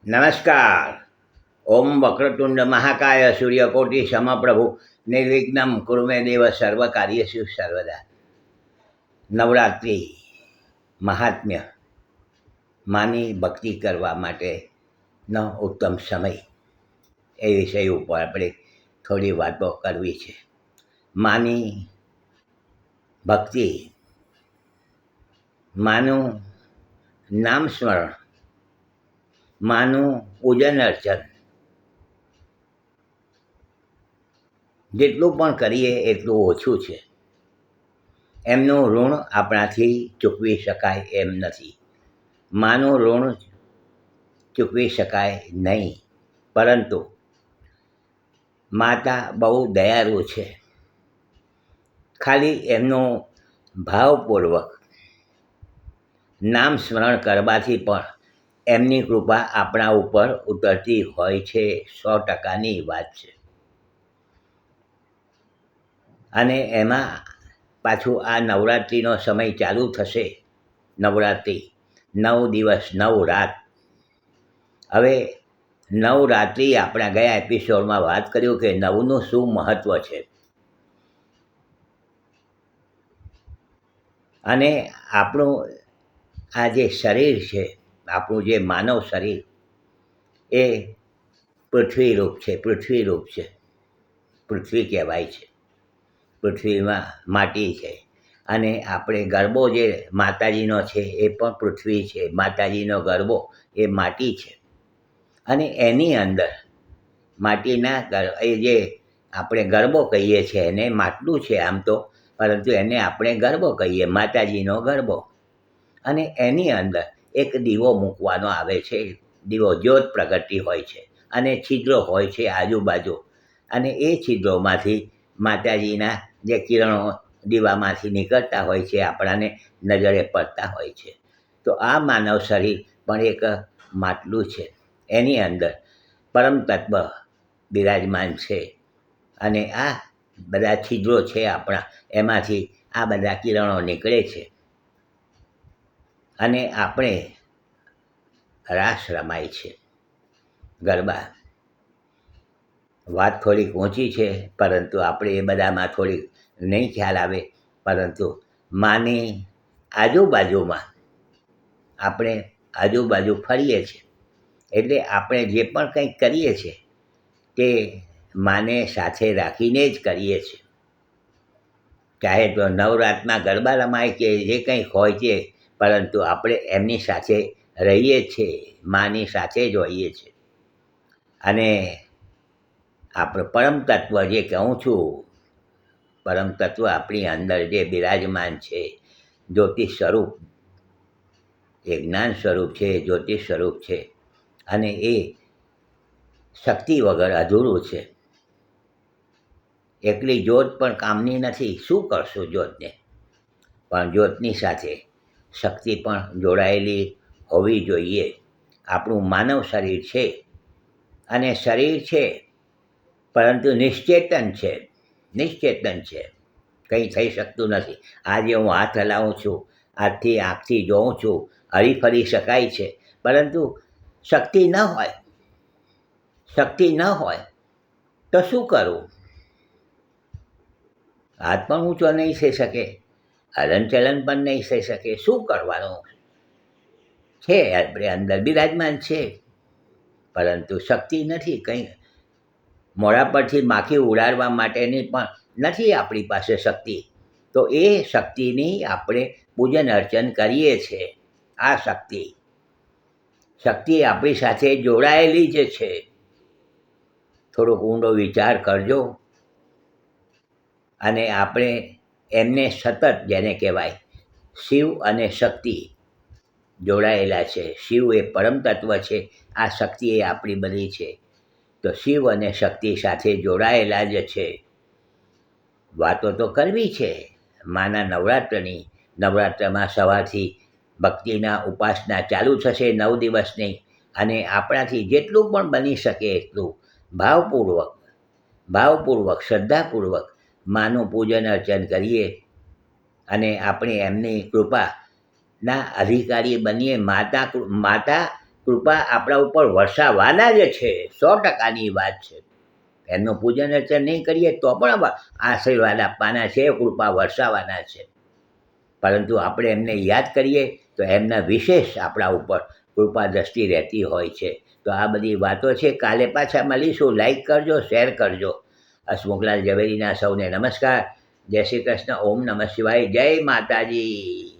નમસ્કાર. ઓમ વક્રતુંડ મહાકાય સૂર્યકોટી સમપ્રભુ નિર્વિઘ્નમ કુરુ મે દેવ સર્વ કાર્યેષુ સર્વદા. નવરાત્રિ મહાત્મ્ય, માની ભક્તિ કરવા માટેનો ઉત્તમ સમય, એ વિષય ઉપર આપણે થોડી વાતો કરવી છે. માની ભક્તિ, માનું નામ સ્મરણ, માનું પૂજન અર્ચન જેટલું પણ કરીએ એટલું ઓછું છે. એમનું ઋણ આપણાથી ચૂકવી શકાય એમ નથી. માનું ઋણ ચૂકવી શકાય નહીં, પરંતુ માતા બહુ દયાળુ છે. ખાલી એમનું ભાવપૂર્વક નામ સ્મરણ કરવાથી પણ એમની કૃપા આપણા ઉપર ઉતરતી હોય છે. 100%ની વાત છે. અને એમાં પાછું આ નવરાત્રિનો સમય ચાલુ થશે. નવરાત્રિ 9 દિવસ 9 રાત. હવે નવરાત્રિ આપણા ગયા એપિસોડમાં વાત કર્યું કે નવનું શું મહત્ત્વ છે. અને આપણું આ જે શરીર છે, આપણું જે માનવ શરીર, એ પૃથ્વીરૂપ છે. પૃથ્વી કહેવાય છે. પૃથ્વીમાં માટી છે. અને આપણે ગરબો જે માતાજીનો છે એ પણ પૃથ્વી છે. માતાજીનો ગરબો એ માટી છે. અને એની અંદર માટીના એ જે આપણે ગરબો કહીએ છીએ, એને માટલું છે આમ તો, પરંતુ એને આપણે ગરબો કહીએ, માતાજીનો ગરબો. અને એની અંદર એક દીવો મૂકવાનો આવે છે. દીવો જ્યોત પ્રગટતી હોય છે અને છિદ્રો હોય છે આજુબાજુ. અને એ છિદ્રોમાંથી માતાજીના જે કિરણો દીવામાંથી નીકળતા હોય છે, આપણાને નજરે પડતા હોય છે. તો આ માનવ શરીર પણ એક માટલું છે. એની અંદર પરમ તત્વ બિરાજમાન છે. અને આ બધા છિદ્રો છે આપણા, એમાંથી આ બધા કિરણો નીકળે છે. અને આપણે રાસ રમાય છે, ગરબા. વાત થોડીક ઊંચી છે, પરંતુ આપણે એ બધામાં થોડીક નહીં ખ્યાલ આવે. પરંતુ માની આજુબાજુમાં આપણે આજુબાજુ ફરીએ છીએ, એટલે આપણે જે પણ કંઈક કરીએ છીએ તે માને સાથે રાખીને જ કરીએ છીએ. ચાહે તો નવરાતના ગરબા રમાય કે જે કંઈક હોય છે, પરંતુ આપણે એમની સાથે રહીએ છીએ, માની સાથે જ હોઈએ છીએ. અને આપણે પરમ તત્વ જે કહું છું, પરમ તત્વ આપણી અંદર જે બિરાજમાન છે, જ્યોતિષ સ્વરૂપ, એ જ્ઞાન સ્વરૂપ છે, જ્યોતિષ સ્વરૂપ છે. અને એ શક્તિ વગર અધૂરું છે. એકલી જ્યોત પણ કામની નથી. શું કરશું જ્યોતને? પણ જ્યોતની સાથે શક્તિ પણ જોડાયેલી હોવી જોઈએ. આપણું માનવ શરીર છે, અને શરીર છે, પરંતુ નિશ્ચેતન છે. કંઈ થઈ શકતું નથી. આજે હું હાથ હલાવું છું, આજથી આંખથી જોઉં છું, હરીફરી શકાય છે, પરંતુ શક્તિ ન હોય તો શું કરવું? હાથ પણ ઊંચો નહીં થઈ શકે, હલનચલન પણ નહીં થઈ શકે. શું કરવાનું છે? આપણે અંદર બિરાજમાન છે, પરંતુ શક્તિ નથી. કંઈ મોઢા પરથી માખી ઉડાડવા માટેની પણ નથી આપણી પાસે શક્તિ. તો એ શક્તિની આપણે પૂજન અર્ચન કરીએ છીએ. આ શક્તિ આપણી સાથે જોડાયેલી જ છે. થોડોક ઊંડો વિચાર કરજો. અને આપણે એમને સતત, જેને કહેવાય શિવ અને શક્તિ, જોડાયેલા છે. શિવ એ પરમ તત્વ છે, આ શક્તિ એ આપણી બધી છે. તો શિવ અને શક્તિ સાથે જોડાયેલા જ છે. વાતો તો કરવી છે માના નવરાત્રની. નવરાત્રમાં સવારથી ભક્તિના ઉપાસના ચાલુ થશે 9 દિવસની. અને આપણાથી જેટલું પણ બની શકે એટલું ભાવપૂર્વક શ્રદ્ધાપૂર્વક માનું પૂજન અર્ચન કરીએ. અને આપણે એમની કૃપાના અધિકારી બનીએ. માતા કૃપા આપણા ઉપર વરસાવવાના જ છે, 100%ની વાત છે. એમનું પૂજન અર્ચન નહીં કરીએ તો પણ આશીર્વાદ આપવાના છે, કૃપા વરસાવવાના છે. પરંતુ આપણે એમને યાદ કરીએ તો એમના વિશેષ આપણા ઉપર કૃપા દ્રષ્ટિ રહેતી હોય છે. તો આ બધી વાતો છે. કાલે પાછા મળીશું. લાઈક કરજો, શેર કરજો. હસમુખલાલ ઝવેરીના સૌને નમસ્કાર. જય શ્રી કૃષ્ણ. ઓમ નમઃ શિવાય. જય માતાજી.